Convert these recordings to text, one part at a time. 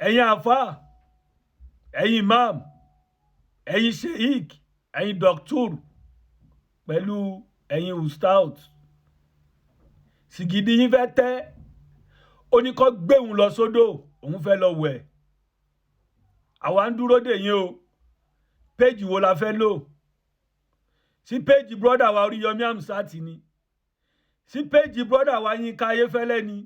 ẹ̀yin àfà, ẹ̀yin imam, ẹ̀yin sheik, ẹ̀yin doctor pẹ̀lú ẹ̀yin ustaz. Sìgìdì yín fẹ́ tẹ́, ó ní kó gbé òun lọ sódò, òun fẹ́ lọ wẹ̀. Àwa ń dúró dè yín o. Péjì wo la fẹ́ lò? Sí péjì brọ́dà wa Oríyọmí Hamzat ni? Sí péjì brọ́dà wa Yínká Ayéfẹ́lẹ́ ni?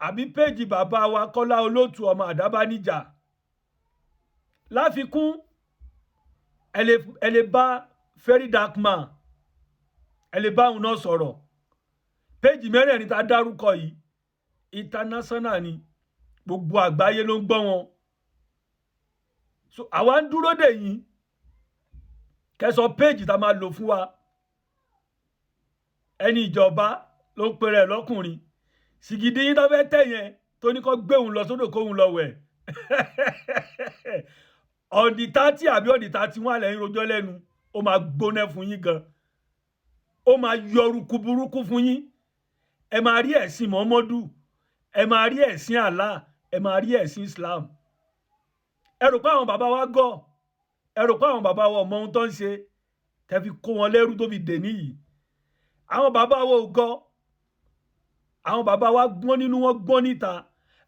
Àbí péjì bàbá wa Kọ́lá Olótù ọmọ Àdábáníjà? Láfikún, ẹ lè bá Very Dark Man, ẹ lè bá òun náà sọ̀rọ̀. Péjì mẹ́rẹ̀ẹ̀rin tá dárúkọ yìí international ni, gbogbo àgbáyé ló ń gbọ́ wọn. So àwa ń dúró dè yín kẹsọ péjì tá máa lò fún wa. Ẹni ìjọba ló ń pèrè lọ́kùnrin. Sìgìdì yín tó fẹ́ tẹ̀ yẹn tó ní kó gbé òun lọ sódò kóun lọ wẹ̀. Ọ̀dì 30 àbí ọ̀dì 31 lẹ́yìn rojọ́ lẹ́nu, ó máa gbóná fún yín gan. Ó máa yọrùkú burúkú fún yín. Ẹ máa rí ẹ̀sìn Muhammadu, ẹ máa rí ẹ̀sìn Allah, ẹ máa rí ẹ̀sìn Islam. Ẹ rò pé àwọn bàbá wa gọ̀, ẹ rò pé àwọn bàbá wa mọ ohun tó ń ṣe, tẹ́ fi kó wọn lẹ́rú tó fi dè níyì. Àwọn bàbá wa ò gọ̀, àwọn bàbá wa gbọ́n nínú, wọn gbọ́n níta.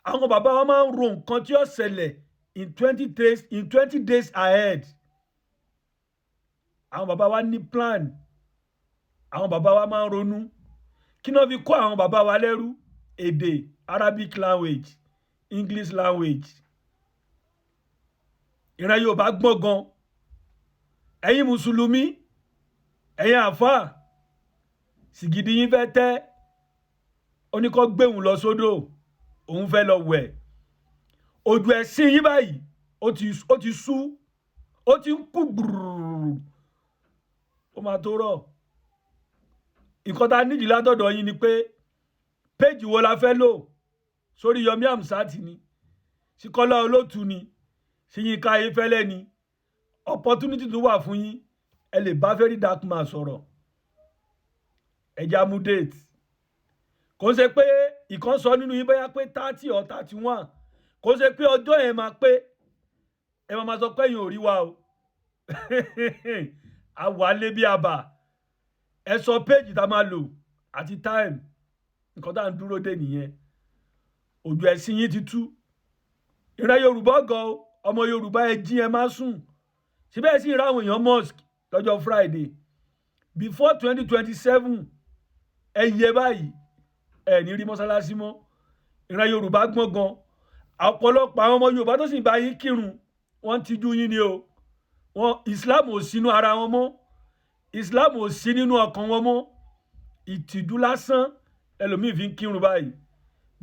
Àwọn bàbá wa máa ń ro nǹkan tí ó ṣẹlẹ̀ in 20 days ahead. Àwọn bàbá wa ní plan. Àwọn bàbá wa máa ń ronú. Kí náà fi kó àwọn bàbá wa lẹ́rú? Èdè, Arabic language, English language. Ìran Yorùbá gbọ́n gan. Ẹ̀yin mùsùlùmí, ẹ̀yin àfà, sìgìdì yín fẹ́ tẹ́, ó ní kó gbé òun lọ sódò, òun fẹ́ lọ wẹ̀. Ojú ẹ̀sìn yín báyìí ó ti sú, ó ti ń kú gbùrùrù. Ó máa tó rọ̀. Nǹkan tá nídìí látọ̀dọ̀ yín ni pé péjì wo la fẹ́ lò? Sórí Yomi Hamzat ni? Sí Kọ́lá Olótù ni? Sí Yínká Ayéfẹ́lẹ́ ni? Opportunity tó wà fún yín, ẹ lè bá Very Dark Man sọ̀rọ̀. Ẹ já mú date. Kò ṣe pé ìkan sọ nínú yín bóyá pé 30 or 31. Kò ṣe pé ọjọ́ yẹn máa pé ẹ máa sọ pé yín ò rí wa o. A wà lé bí àbà. Ẹ sọ péjì tá máa lò àti time. Nǹkan tá ń dúró dè nìyẹn. Ojú ẹ̀sìn yín ti tú. Ìran Yorùbá gan, ọmọ Yorùbá ẹ jí ẹ má sùn. Síbẹ̀ sì ra àwọn èèyàn mosque lọ́jọ́ Friday. Before 2027, ẹ yẹ báyìí, ẹ ní rí mọ́sálásí mọ́. Ìran Yorùbá gbọ́n gan. Ọ̀pọ̀lọpọ̀ àwọn ọmọ Yorùbá tó sì bá yín kírun, wọ́n ti jú yín ni o. Islam ò sínú ara wọn mọ́. Islam ò sí nínú ọkàn wọn mọ́. Ìtìjú lásán ẹlòmíì fi ń kírun báyìí.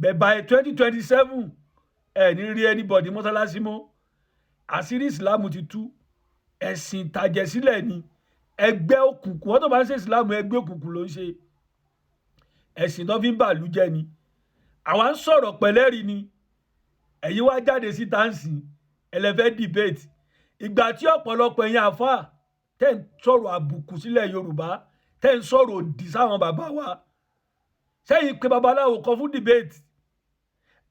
But by 2027, ẹ ní rí anybody mọ́sálásí mọ́. Àṣírí Islam ti tú. Ẹ̀sìn ìtàjẹ̀sílẹ̀ ni. Ẹgbẹ́ òkùnkùn, wọ́n tó bá ń ṣe Islam ẹgbẹ́ òkùnkùn ló ń ṣe. Ẹ̀sìn tó fi ń bàlú jẹ́ ni. Àwa ń sọ̀rọ̀ pẹ̀lẹ́rì ni. Ẹ̀yin wá jáde sí táǹsì, ẹlẹ́fẹ́ debate. Ìgbà tí ọ̀pọ̀lọpọ̀ ẹ̀yin àfà tẹ́ ń sọ̀rọ̀ àbùkù sílẹ̀ Yorùbá, tẹ́ ń sọ̀rọ̀ òdì sáwọn bàbá wa. Sẹ́yìn pé babaláwo kan fún debate,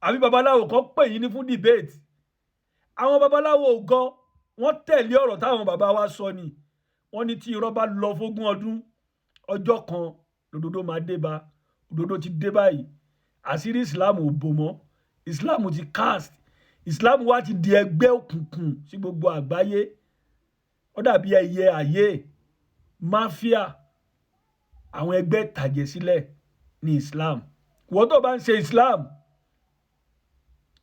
àbí babaláwo kan pè yín ní fún debate. Àwọn babaláwo ògọ́, wọ́n tẹ̀lé ọ̀rọ̀ táwọn bàbá wa sọ ni. Wọ́n ní tí irọ́ bá lọ fógún ọdún, ọjọ́ kan lòdodo máa dé bá. Òdodo ti dé báyìí. Àṣírí Islam ò bò mọ́. Islam ti cast. Islam wá ti di ẹgbẹ́ òkùnkùn sí gbogbo àgbáyé. Ó dàbí ẹyẹ ayé, mafia. Àwọn ẹgbẹ́ ìtàjẹ̀sílẹ̀ ní Islam. Wọ́n tó bá ń ṣe Islam,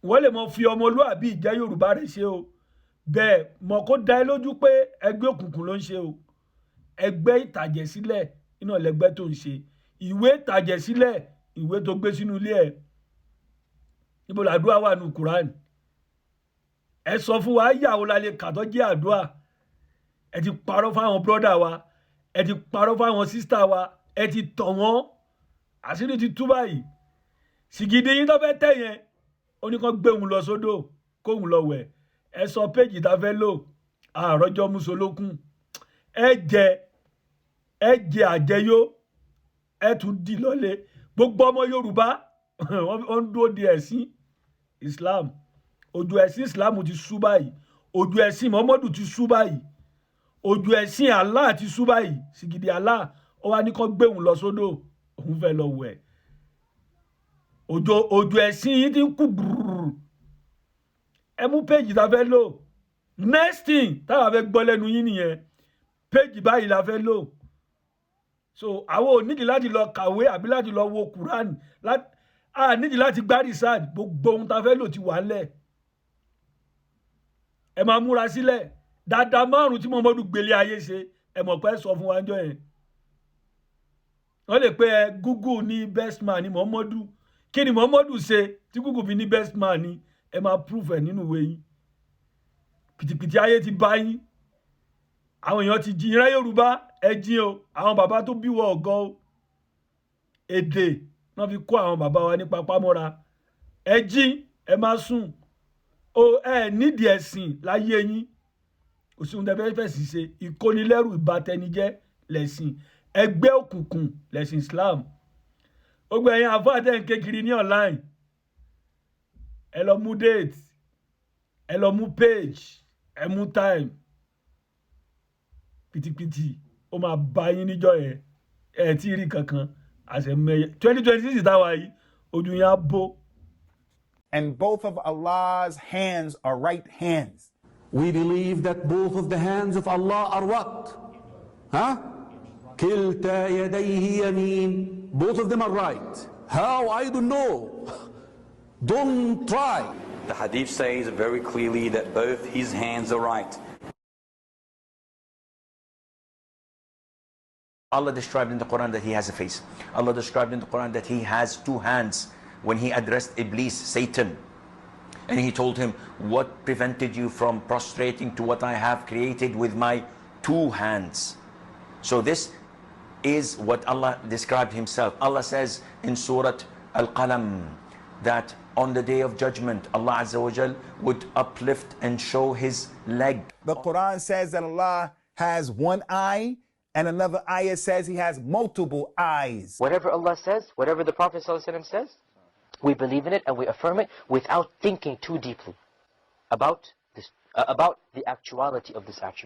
wọ́n lè mọ fi ọmọlúàbí ìjẹ́ Yorùbá rẹ̀ ṣe o. Bẹ́ẹ̀ mọ̀ kó dá ẹ lójú pé ẹgbẹ́ òkùnkùn ló ń ṣe o. Ẹgbẹ́ ìtàjẹ̀sílẹ̀ iná lẹgbẹ́ tó ń ṣe. Ìwé ìtàjẹ̀sílẹ̀, ìwé tó gbé sínú ilé ẹ̀. Níbo làdúrà wà nínú Quran? Ẹ sọ fún wa, yàwó la lè kà tó jẹ́ àdúrà. Ẹ ti parọ́ fáwọn brọ́dà wa, ẹ ti parọ́ fáwọn sísítà wa, ẹ ti tàn wọ́n. Àṣírí ti tú báyìí. Sìgìdì yín tó fẹ́ tẹ̀ yẹn, ó ní kó gbé òun lọ sódò kóun lọ wẹ̀. Ẹ sọ péjì tá fẹ́ lò, àròjọ musolókun. Ẹ jẹ àjẹyó, ẹ tún dì lọ́lẹ̀. Gbogbo ọmọ Yorùbá wọ́n dúró di ẹ̀sìn Islam. ojú ẹ̀sìn Islam ti sú báyìí, ojú ẹ̀sìn Muhammadu ti sú báyìí, ojú ẹ̀sìn Allah ti sú báyìí. Sìgìdì Allah ó wá ní kó gbé òun lọ sódò, òun fẹ́ lọ wẹ̀. ojú ẹ̀sìn yìí ti ń kú gbùrù. Ẹ mú péjì tá a fẹ́ lò. Next thing táwa fẹ́ gbọ́ lẹ́nu yín nìyẹn, péjì báyìí la fẹ́ lò. So àwọn ò nídìí láti lọ kàwé àbí láti lọ wo Quran, a nídìí láti gbá research, gbogbo ohun tá a fẹ́ lò ti wà ńlẹ̀. Ẹ máa múra sílẹ̀. Dáadáa márùn tí Muhammadu gbélé ayé ṣe, ẹ mọ̀ pé sọ fún wa ńjọ́ yẹn. Wọ́n lè pe Google ní best man ní Muhammadu. Kí ni Muhammadu ṣe tí Google fi ní best man ni? Ẹ máa proof ẹ̀ nínú ìwé yín. Pìtìpìtì ayé ti bá yín. Àwọn èèyàn ti jí ìran Yorùbá, ẹ jí o. Àwọn bàbá tó bí wọ ọ̀gọ́ o. Èdè wọ́n fi kó àwọn bàbá wa ní papámọ́ra. Ẹ jí, ẹ má sùn. Ẹ nídìí ẹ̀sìn láyé yín. Kò sí ohun tẹ́ fẹ́ fẹ̀sìn ṣe. Ìkónilẹ́rù ìbátẹnijẹ́ lẹ̀sìn. Ẹgbẹ́ òkùnkùn lẹ̀sìn Islam. Gbogbo ẹ̀yin àfáà tẹ́ ń ké kiri ní online. Ẹ lọ mú date, ẹ lọ mú page, ẹ mú time. Pìtìpìtì ó máa bá yín níjọ́ yẹn. Ẹ tí rí kankan. Àṣẹ mẹ́yẹ 2026 táwa yìí, ojú yín á bó. And both of Allah's hands are right hands. We believe that both of the hands of Allah are what? Huh? كِلْتَا يَدَيْهِ يَمِينٌ. Both of them are right. How? I don't know. Don't try. The hadith says very clearly that both his hands are right. Allah described in the Quran that he has a face. Allah described in the Quran that he has two hands when he addressed Iblis, Satan. And he told him, what prevented you from prostrating to what I have created with my two hands? So this is what Allah described himself. Allah says in Surah Al-Qalam that on the day of judgment, Allah Azza wa Jal would uplift and show his leg. The Quran says that Allah has one eye, and another ayah says he has multiple eyes. Whatever Allah says, whatever the Prophet ﷺ says, we believe in it and we affirm it without thinking too deeply about the actuality of this attribute.